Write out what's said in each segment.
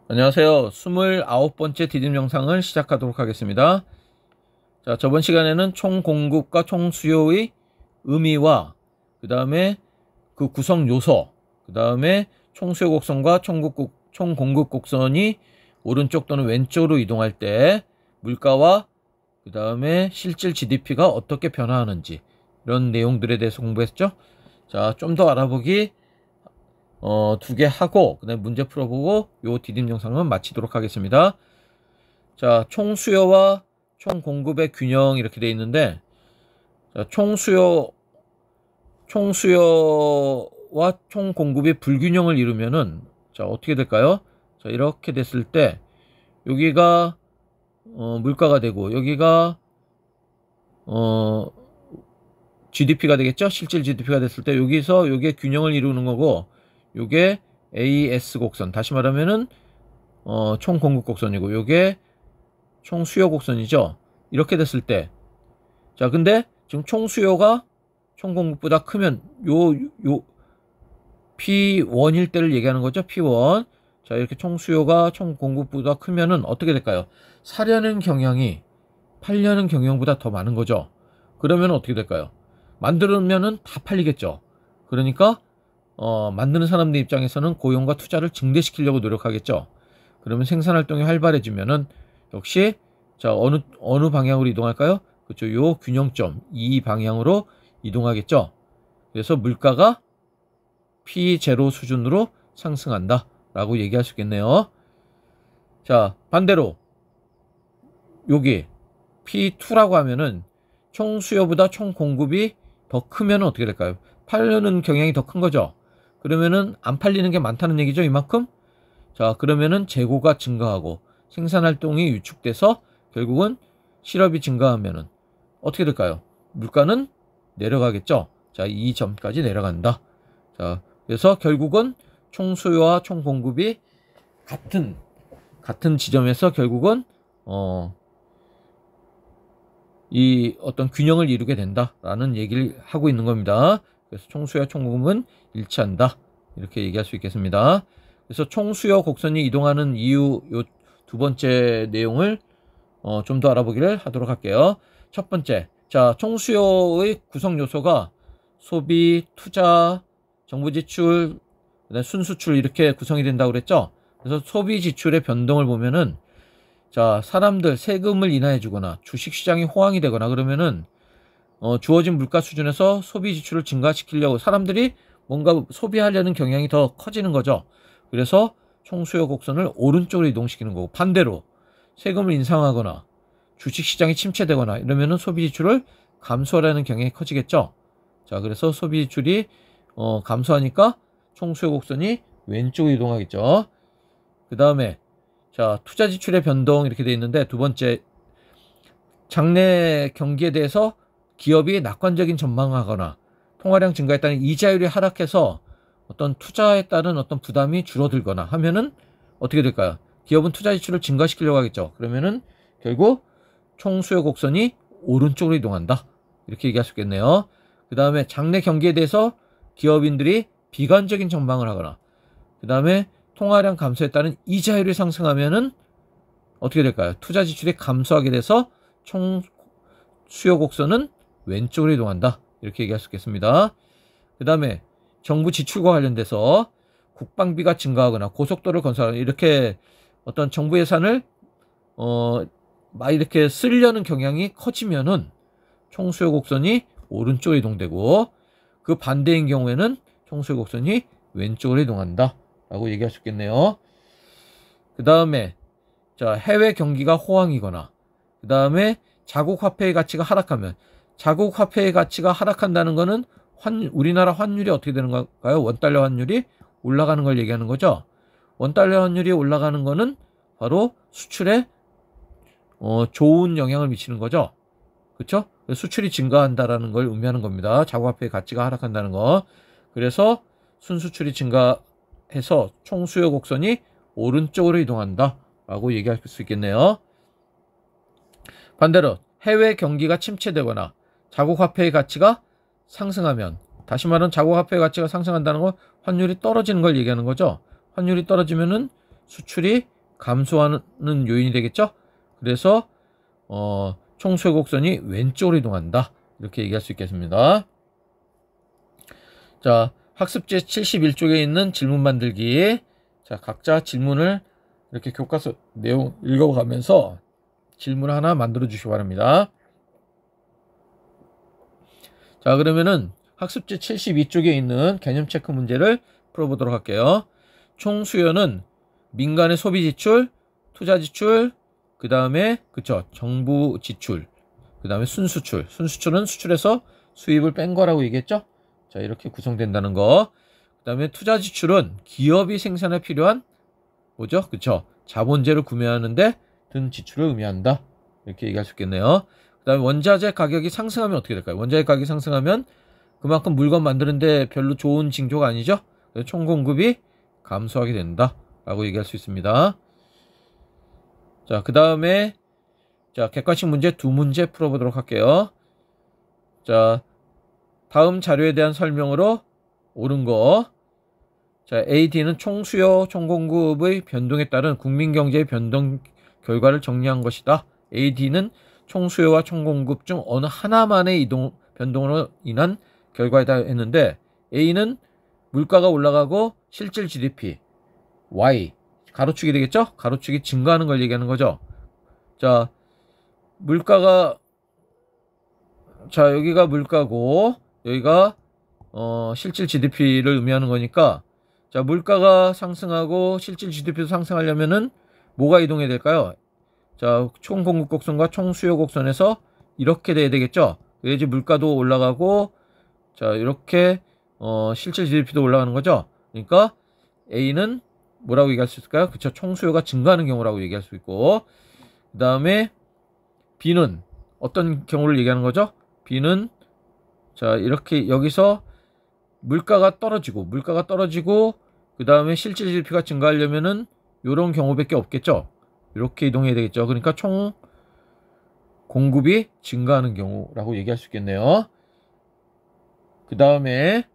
안녕하세요. 29번째 디딤 영상을 시작하도록 하겠습니다. 자, 저번 시간에는 총 공급과 총 수요의 의미와 그 다음에 그 구성 요소, 그 다음에 총 수요 곡선과 총 공급 곡선이 오른쪽 또는 왼쪽으로 이동할 때 물가와 그 다음에 실질 GDP가 어떻게 변화하는지 이런 내용들에 대해서 공부했죠. 자, 좀 더 알아보기 2개 하고 그다음에 문제 풀어보고 요 디딤 영상은 마치도록 하겠습니다. 자, 총 수요와 총 공급의 균형 이렇게 돼 있는데, 자, 총 수요와 총 공급이 불균형을 이루면은 자, 어떻게 될까요? 자, 이렇게 됐을 때 여기가 물가가 되고 여기가 GDP가 되겠죠? 실질 GDP가 됐을 때 여기서 요게 균형을 이루는 거고, 요게 AS 곡선, 다시 말하면은 총 공급 곡선이고 요게 총 수요 곡선이죠. 이렇게 됐을 때, 자, 근데 지금 총 수요가 총 공급보다 크면 요 P1일 때를 얘기하는 거죠. P1. 자, 이렇게 총 수요가 총 공급보다 크면은 어떻게 될까요? 사려는 경향이 팔려는 경향보다 더 많은 거죠. 그러면 어떻게 될까요? 만들면은 다 팔리겠죠. 그러니까 만드는 사람들 입장에서는 고용과 투자를 증대시키려고 노력하겠죠. 그러면 생산활동이 활발해지면은 역시 자, 어느 방향으로 이동할까요? 그렇죠. 요 균형점 이 방향으로 이동하겠죠. 그래서 물가가 P0 수준으로 상승한다 라고 얘기할 수 있겠네요. 자, 반대로 여기 P2라고 하면은 총 수요보다 총 공급이 더 크면 어떻게 될까요? 팔려는 경향이 더 큰 거죠. 그러면은 안 팔리는 게 많다는 얘기죠, 이만큼. 자, 그러면은 재고가 증가하고 생산활동이 위축돼서 결국은 실업이 증가하면은 어떻게 될까요? 물가는 내려가겠죠. 자, 이 점까지 내려간다. 자, 그래서 결국은 총 수요와 총 공급이 같은 지점에서 결국은 이 어떤 균형을 이루게 된다라는 얘기를 하고 있는 겁니다. 그래서 총수요 총공급은 일치한다 이렇게 얘기할 수 있겠습니다. 그래서 총수요 곡선이 이동하는 이유 요 두 번째 내용을 좀 더 알아보기를 하도록 할게요. 첫 번째, 자, 총수요의 구성 요소가 소비, 투자, 정부 지출, 순수출 이렇게 구성이 된다고 그랬죠. 그래서 소비 지출의 변동을 보면은 자, 사람들 세금을 인하해 주거나 주식시장이 호황이 되거나 그러면은 주어진 물가 수준에서 소비 지출을 증가시키려고 사람들이 뭔가 소비하려는 경향이 더 커지는 거죠. 그래서 총수요 곡선을 오른쪽으로 이동시키는 거고, 반대로 세금을 인상하거나 주식시장이 침체되거나 이러면은 소비 지출을 감소하려는 경향이 커지겠죠. 자, 그래서 소비 지출이 감소하니까 총수요 곡선이 왼쪽으로 이동하겠죠. 그 다음에 자, 투자 지출의 변동 이렇게 되어 있는데, 두 번째, 장내 경기에 대해서 기업이 낙관적인 전망하거나 통화량 증가에 따른 이자율이 하락해서 어떤 투자에 따른 어떤 부담이 줄어들거나 하면은 어떻게 될까요? 기업은 투자 지출을 증가시키려고 하겠죠. 그러면은 결국 총수요 곡선이 오른쪽으로 이동한다 이렇게 얘기할 수 있겠네요. 그 다음에 장내 경기에 대해서 기업인들이 비관적인 전망을 하거나 그 다음에 통화량 감소에 따른 이자율이 상승하면은 어떻게 될까요? 투자 지출이 감소하게 돼서 총 수요 곡선은 왼쪽으로 이동한다 이렇게 얘기할 수 있겠습니다. 그 다음에 정부 지출과 관련돼서 국방비가 증가하거나 고속도로를 건설하거나 이렇게 어떤 정부 예산을 막 이렇게 쓰려는 경향이 커지면은 총수요 곡선이 오른쪽으로 이동되고, 그 반대인 경우에는 총수요 곡선이 왼쪽으로 이동한다 라고 얘기할 수 있겠네요. 그 다음에 자, 해외 경기가 호황이거나 그 다음에 자국 화폐의 가치가 하락하면, 자국 화폐의 가치가 하락한다는 거는 우리나라 환율이 어떻게 되는 걸까요? 원달러 환율이 올라가는 걸 얘기하는 거죠. 원달러 환율이 올라가는 거는 바로 수출에 좋은 영향을 미치는 거죠. 그렇죠? 수출이 증가한다라는 걸 의미하는 겁니다. 자국 화폐의 가치가 하락한다는 거. 그래서 순수출이 증가해서 총수요 곡선이 오른쪽으로 이동한다 라고 얘기할 수 있겠네요. 반대로 해외 경기가 침체되거나 자국 화폐의 가치가 상승하면, 다시 말하면 자국 화폐의 가치가 상승한다는 건 환율이 떨어지는 걸 얘기하는 거죠. 환율이 떨어지면은 수출이 감소하는 요인이 되겠죠. 그래서 총수요 곡선이 왼쪽으로 이동한다. 이렇게 얘기할 수 있겠습니다. 자, 학습지 71쪽에 있는 질문 만들기. 자, 각자 질문을 이렇게 교과서 내용 읽어가면서 질문 하나 만들어 주시기 바랍니다. 자, 그러면은 학습지 72쪽에 있는 개념 체크 문제를 풀어보도록 할게요. 총 수요는 민간의 소비 지출, 투자 지출, 그 다음에 정부 지출, 그 다음에 순수출. 순수출은 수출에서 수입을 뺀 거라고 얘기했죠. 자, 이렇게 구성된다는 거. 그 다음에 투자 지출은 기업이 생산에 필요한 뭐죠? 자본재를 구매하는데 든 지출을 의미한다. 이렇게 얘기할 수 있겠네요. 그 다음에 원자재 가격이 상승하면 어떻게 될까요? 원자재 가격이 상승하면 그만큼 물건 만드는데 별로 좋은 징조가 아니죠. 그래서 총 공급이 감소하게 된다 라고 얘기할 수 있습니다. 자, 그 다음에 객관식 문제 2문제 풀어보도록 할게요. 자, 다음 자료에 대한 설명으로 옳은 거. 자, AD는 총수요, 총공급의 변동에 따른 국민경제의 변동 결과를 정리한 것이다. AD는 총수요와 총공급 중 어느 하나만의 변동으로 인한 결과이다 했는데, A는 물가가 올라가고 실질 GDP, Y, 가로축이 되겠죠? 가로축이 증가하는 걸 얘기하는 거죠. 자, 여기가 물가고, 여기가 실질 GDP를 의미하는 거니까, 자, 물가가 상승하고 실질 GDP도 상승하려면은 뭐가 이동해야 될까요? 자, 총 공급 곡선과 총 수요 곡선에서 이렇게 돼야 되겠죠? 그래야지 물가도 올라가고, 자, 이렇게 실질 GDP도 올라가는 거죠. 그러니까 A는 뭐라고 얘기할 수 있을까요? 총 수요가 증가하는 경우라고 얘기할 수 있고, 그 다음에 B는 어떤 경우를 얘기하는 거죠? B는 자, 이렇게 여기서 물가가 떨어지고 그 다음에 실질 GDP가 증가하려면은 이런 경우밖에 없겠죠. 이렇게 이동해야 되겠죠. 그러니까 총 공급이 증가하는 경우라고 얘기할 수 있겠네요. 그 다음에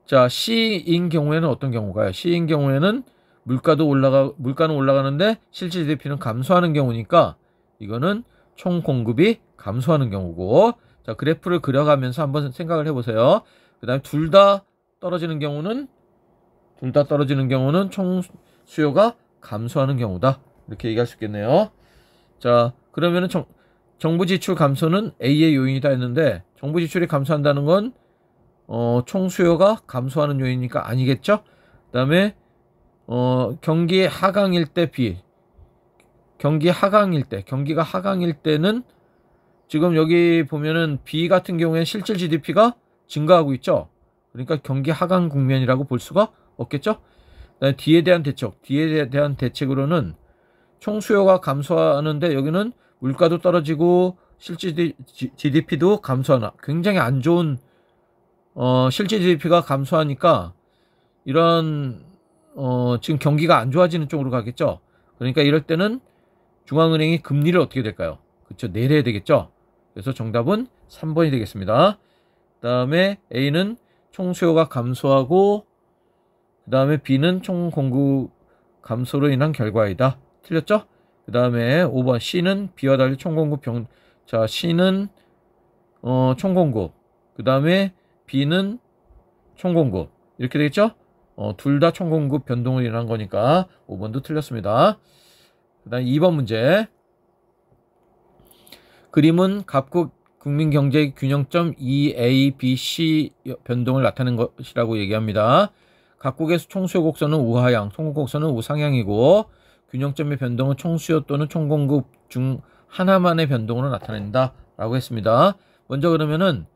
자, C인 경우에는 어떤 경우가요? C인 경우에는 물가는 올라가는데 실질 GDP는 감소하는 경우니까 이거는 총 공급이 감소하는 경우고, 자, 그래프를 그려가면서 한번 생각을 해보세요. 그 다음에 둘 다 떨어지는 경우는 총 수요가 감소하는 경우다. 이렇게 얘기할 수 있겠네요. 자, 그러면은 정부 지출 감소는 A의 요인이다 했는데, 정부 지출이 감소한다는 건 총 수요가 감소하는 요인이니까 아니겠죠? 그 다음에 경기 하강일 때 B, 경기가 하강일 때는 지금 여기 보면은 B 같은 경우에는 실질 GDP가 증가하고 있죠. 그러니까 경기 하강 국면이라고 볼 수가 없겠죠. D에 대한 대책으로는 총 수요가 감소하는데 여기는 물가도 떨어지고 실질 GDP도 감소하나, 굉장히 안 좋은 실질 GDP가 감소하니까 이런 지금 경기가 안 좋아지는 쪽으로 가겠죠. 그러니까 이럴 때는 중앙은행이 금리를 어떻게 될까요? 내려야 되겠죠. 그래서 정답은 3번이 되겠습니다. 그 다음에 A는 총 수요가 감소하고, 그 다음에 B는 총 공급 감소로 인한 결과이다. 틀렸죠? 그 다음에 5번 C는 B와 달리 총 공급 C는 총 공급, 그 다음에 B는 총 공급, 이렇게 되겠죠? 둘 다 총 공급 변동을 인한 거니까 5번도 틀렸습니다. 그 다음 2번 문제. 그림은 각국 국민경제 균형점 E, A, B, C 변동을 나타낸 것이라고 얘기합니다. 각국의 총수요 곡선은 우하향, 총공급 곡선은 우상향이고, 균형점의 변동은 총수요 또는 총공급 중 하나만의 변동으로 나타낸다 라고 했습니다. 먼저 그러면은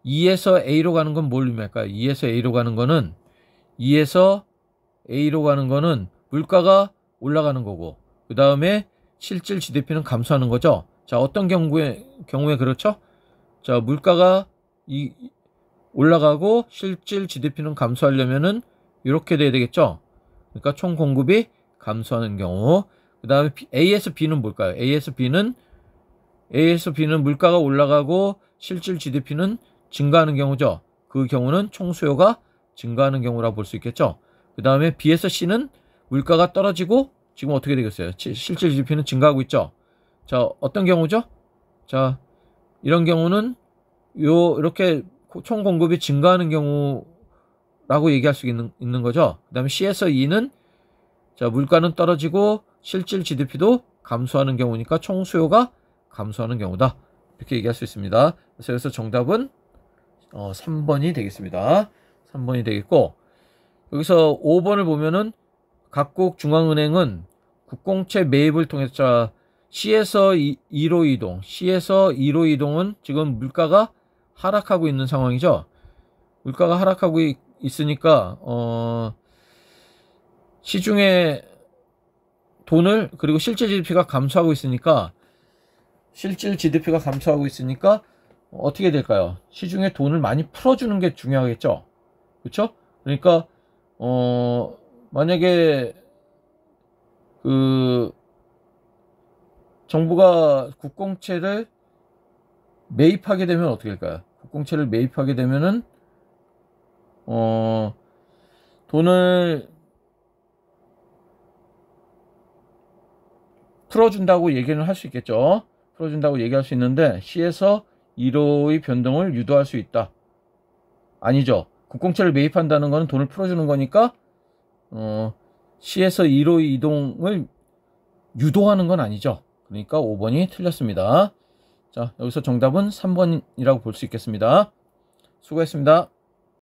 E에서 A로 가는 건 뭘 의미할까요? E에서 A로 가는 거는 물가가 올라가는 거고, 그 다음에 실질 GDP는 감소하는 거죠. 자, 어떤 경우에 그렇죠? 자, 물가가 올라가고 실질 GDP는 감소하려면은 이렇게 돼야 되겠죠. 그러니까 총 공급이 감소하는 경우. 그 다음에 A에서 B는 뭘까요? A에서 B는 물가가 올라가고 실질 GDP는 증가하는 경우죠. 그 경우는 총 수요가 증가하는 경우라고 볼 수 있겠죠. 그 다음에 B에서 C는 물가가 떨어지고 지금 어떻게 되겠어요? 실질 GDP는 증가하고 있죠. 자, 어떤 경우죠? 자, 이런 경우는 이렇게 총 공급이 증가하는 경우라고 얘기할 수 있는 거죠. 그 다음에 C에서 E는 자, 물가는 떨어지고 실질 GDP도 감소하는 경우니까 총 수요가 감소하는 경우다. 이렇게 얘기할 수 있습니다. 그래서 여기서 정답은 3번이 되겠습니다. 3번이 되겠고, 여기서 5번을 보면은 각국 중앙은행은 국공채 매입을 통해서 자, C에서 2로 이동, C에서 2로 이동은 지금 물가가 하락하고 있는 상황이죠. 물가가 하락하고 있으니까 시중에 돈을, 그리고 실질 GDP가 감소하고 있으니까 어떻게 될까요? 시중에 돈을 많이 풀어주는 게 중요하겠죠. 그렇죠? 그러니까 만약에 그 정부가 국공채를 매입하게 되면 어떻게 될까요? 국공채를 매입하게 되면은 돈을 풀어준다고 얘기는 할 수 있겠죠. 풀어준다고 얘기할 수 있는데 C에서 1호의 변동을 유도할 수 있다. 아니죠. 국공채를 매입한다는 것은 돈을 풀어주는 거니까 C에서 1호의 이동을 유도하는 건 아니죠. 그러니까 5번이 틀렸습니다. 자, 여기서 정답은 3번이라고 볼 수 있겠습니다. 수고했습니다.